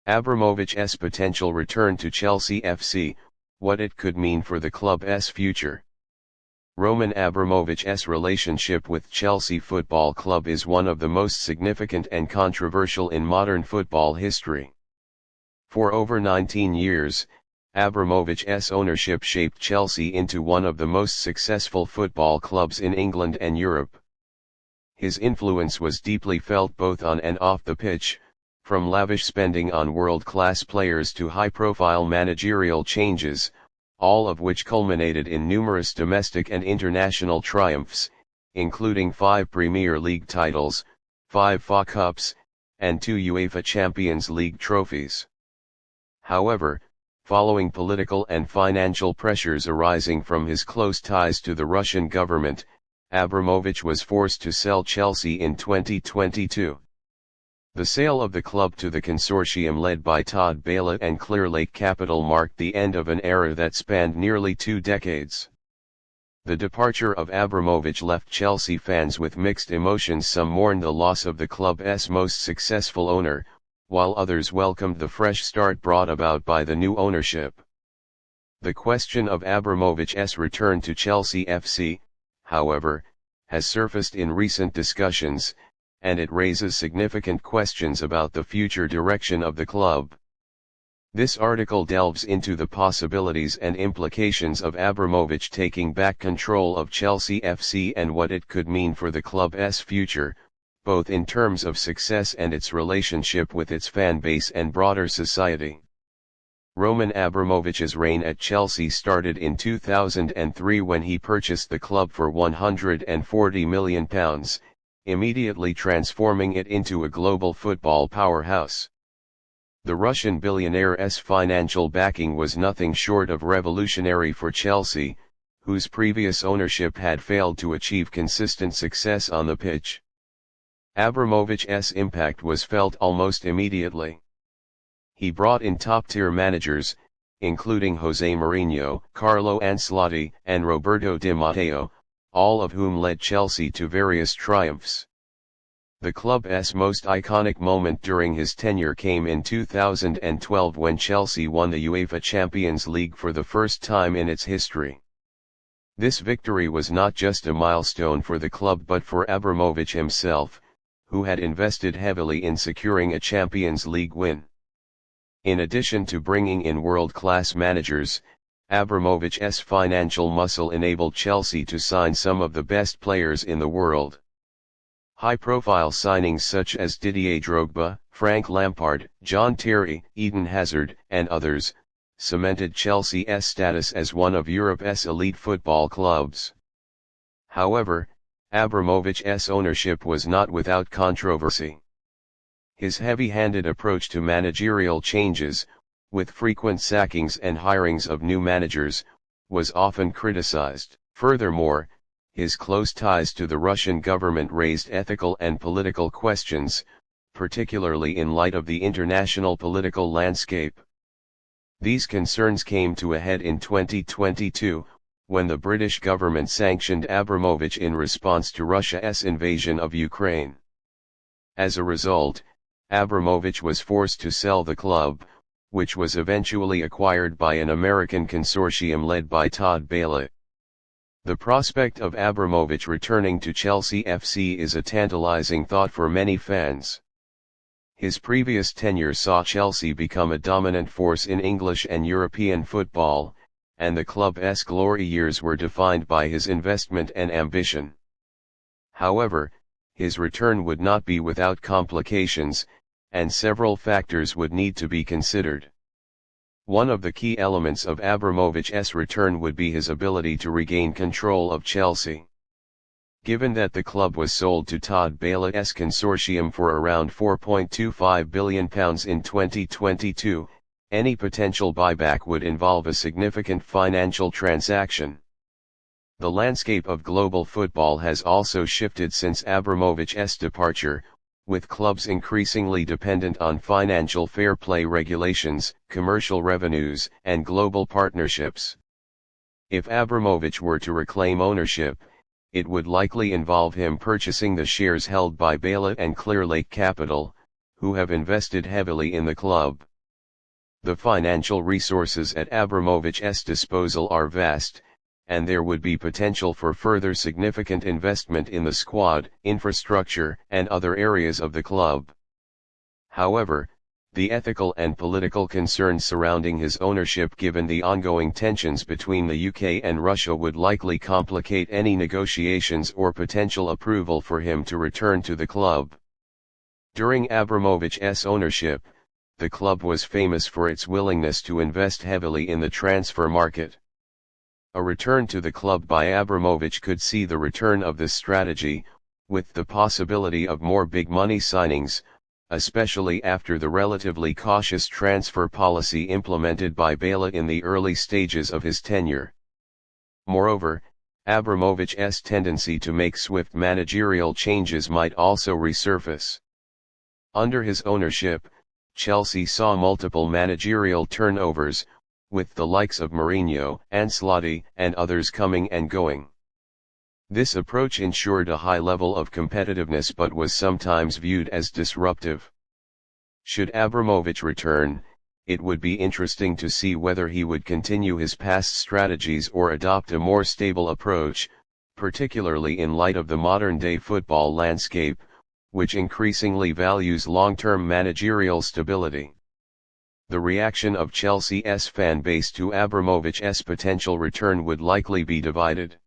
Ibrahimović'S potential return to Chelsea FC, what it could mean for the club's future. Roman Ibrahimović'S relationship with Chelsea Football Club is one of the most significant and controversial in modern football history. For over 19 years, Ibrahimović'S ownership shaped Chelsea into one of the most successful football clubs in England and Europe. His influence was deeply felt both on and off the pitch, from lavish spending on world-class players to high-profile managerial changes, all of which culminated in numerous domestic and international triumphs, including 5 Premier League titles, 5 FA Cups, and 2 UEFA Champions League trophies. However, following political and financial pressures arising from his close ties to the Russian government, Ibrahimović was forced to sell Chelsea in 2022. The sale of the club to the consortium led by Todd Bailey and Clearlake Capital marked the end of an era that spanned nearly 2 decades. The departure of Ibrahimović left Chelsea fans with mixed emotions. Some mourned the loss of the club's most successful owner, while others welcomed the fresh start brought about by the new ownership. The question of Ibrahimović'S return to Chelsea FC, however, has surfaced in recent discussions, and it raises significant questions about the future direction of the club. This article delves into the possibilities and implications of Ibrahimović taking back control of Chelsea FC and what it could mean for the club's future, both in terms of success and its relationship with its fan base and broader society. Roman Ibrahimovic's reign at Chelsea started in 2003 when he purchased the club for £140 million, immediately transforming it into a global football powerhouse. The Russian billionaire's financial backing was nothing short of revolutionary for Chelsea, whose previous ownership had failed to achieve consistent success on the pitch. Ibrahimovic's impact was felt almost immediately. He brought in top-tier managers, including Jose Mourinho, Carlo Ancelotti, and Roberto Di Matteo, all of whom led Chelsea to various triumphs. The club's most iconic moment during his tenure came in 2012 when Chelsea won the UEFA Champions League for the first time in its history. This victory was not just a milestone for the club but for Ibrahimović himself, who had invested heavily in securing a Champions League win. In addition to bringing in world-class managers, Ibrahimovic's financial muscle enabled Chelsea to sign some of the best players in the world. High-profile signings such as Didier Drogba, Frank Lampard, John Terry, Eden Hazard, and others, cemented Chelsea's status as one of Europe's elite football clubs. However, Ibrahimovic's ownership was not without controversy. His heavy-handed approach to managerial changes, with frequent sackings and hirings of new managers, was often criticized. Furthermore, his close ties to the Russian government raised ethical and political questions, particularly in light of the international political landscape. These concerns came to a head in 2022, when the British government sanctioned Ibrahimović in response to Russia's invasion of Ukraine. As a result, Ibrahimović was forced to sell the club, which was eventually acquired by an American consortium led by Todd Bailey. The prospect of Ibrahimović returning to Chelsea FC is a tantalizing thought for many fans. His previous tenure saw Chelsea become a dominant force in English and European football, and the club's glory years were defined by his investment and ambition. However, his return would not be without complications, and several factors would need to be considered. One of the key elements of Ibrahimovic's return would be his ability to regain control of Chelsea. Given that the club was sold to Todd Bailey's consortium for around £4.25 billion in 2022, any potential buyback would involve a significant financial transaction. The landscape of global football has also shifted since Ibrahimovic's departure, with clubs increasingly dependent on financial fair play regulations, commercial revenues, and global partnerships. If Ibrahimović were to reclaim ownership, it would likely involve him purchasing the shares held by Bailey and Clearlake Capital, who have invested heavily in the club. The financial resources at Ibrahimović'S disposal are vast, and there would be potential for further significant investment in the squad, infrastructure, and other areas of the club. However, the ethical and political concerns surrounding his ownership, given the ongoing tensions between the UK and Russia, would likely complicate any negotiations or potential approval for him to return to the club. During Ibrahimović'S ownership, the club was famous for its willingness to invest heavily in the transfer market. A return to the club by Ibrahimović could see the return of this strategy, with the possibility of more big money signings, especially after the relatively cautious transfer policy implemented by Bela in the early stages of his tenure. Moreover, Ibrahimović'S tendency to make swift managerial changes might also resurface. Under his ownership, Chelsea saw multiple managerial turnovers, with the likes of Mourinho, Ancelotti, and others coming and going. This approach ensured a high level of competitiveness but was sometimes viewed as disruptive. Should Ibrahimović return, it would be interesting to see whether he would continue his past strategies or adopt a more stable approach, particularly in light of the modern-day football landscape, which increasingly values long-term managerial stability. The reaction of Chelsea's fan base to Ibrahimović'S potential return would likely be divided.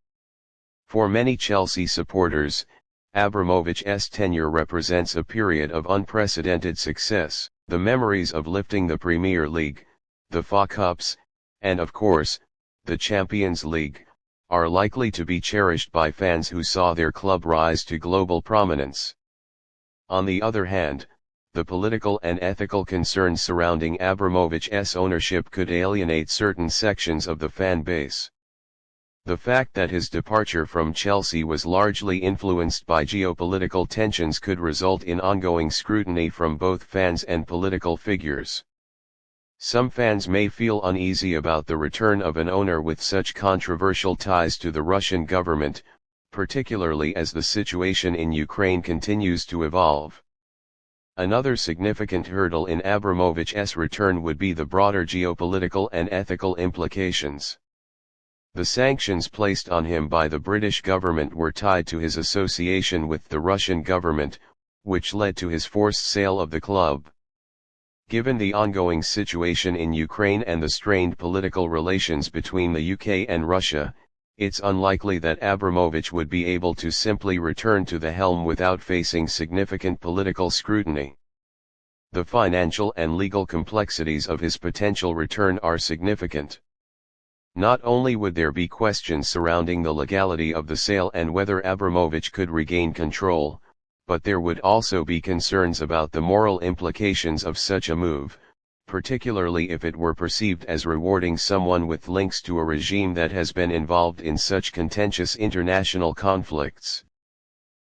For many Chelsea supporters, Ibrahimović'S tenure represents a period of unprecedented success. The memories of lifting the Premier League, the FA Cups, and of course, the Champions League, are likely to be cherished by fans who saw their club rise to global prominence. On the other hand, the political and ethical concerns surrounding Ibrahimović'S ownership could alienate certain sections of the fan base. The fact that his departure from Chelsea was largely influenced by geopolitical tensions could result in ongoing scrutiny from both fans and political figures. Some fans may feel uneasy about the return of an owner with such controversial ties to the Russian government, particularly as the situation in Ukraine continues to evolve. Another significant hurdle in Ibrahimović'S return would be the broader geopolitical and ethical implications. The sanctions placed on him by the British government were tied to his association with the Russian government, which led to his forced sale of the club. Given the ongoing situation in Ukraine and the strained political relations between the UK and Russia, it's unlikely that Ibrahimović would be able to simply return to the helm without facing significant political scrutiny. The financial and legal complexities of his potential return are significant. Not only would there be questions surrounding the legality of the sale and whether Ibrahimović could regain control, but there would also be concerns about the moral implications of such a move, particularly if it were perceived as rewarding someone with links to a regime that has been involved in such contentious international conflicts.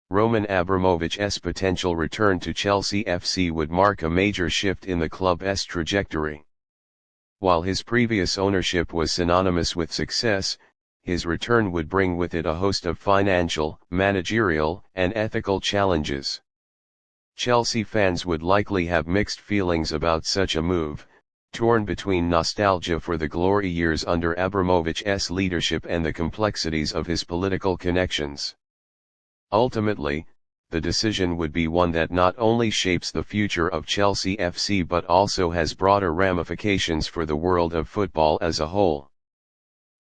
Roman Abramović's potential return to Chelsea FC would mark a major shift in the club's trajectory. While his previous ownership was synonymous with success, his return would bring with it a host of financial, managerial, and ethical challenges. Chelsea fans would likely have mixed feelings about such a move, torn between nostalgia for the glory years under Abramović's leadership and the complexities of his political connections. Ultimately, the decision would be one that not only shapes the future of Chelsea FC but also has broader ramifications for the world of football as a whole.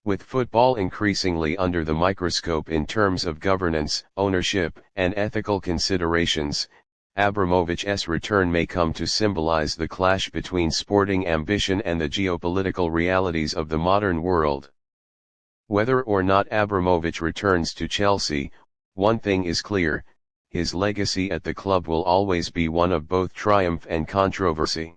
With football increasingly under the microscope in terms of governance, ownership, and ethical considerations, Abramović's return may come to symbolize the clash between sporting ambition and the geopolitical realities of the modern world. Whether or not Ibrahimović returns to Chelsea, one thing is clear: his legacy at the club will always be one of both triumph and controversy.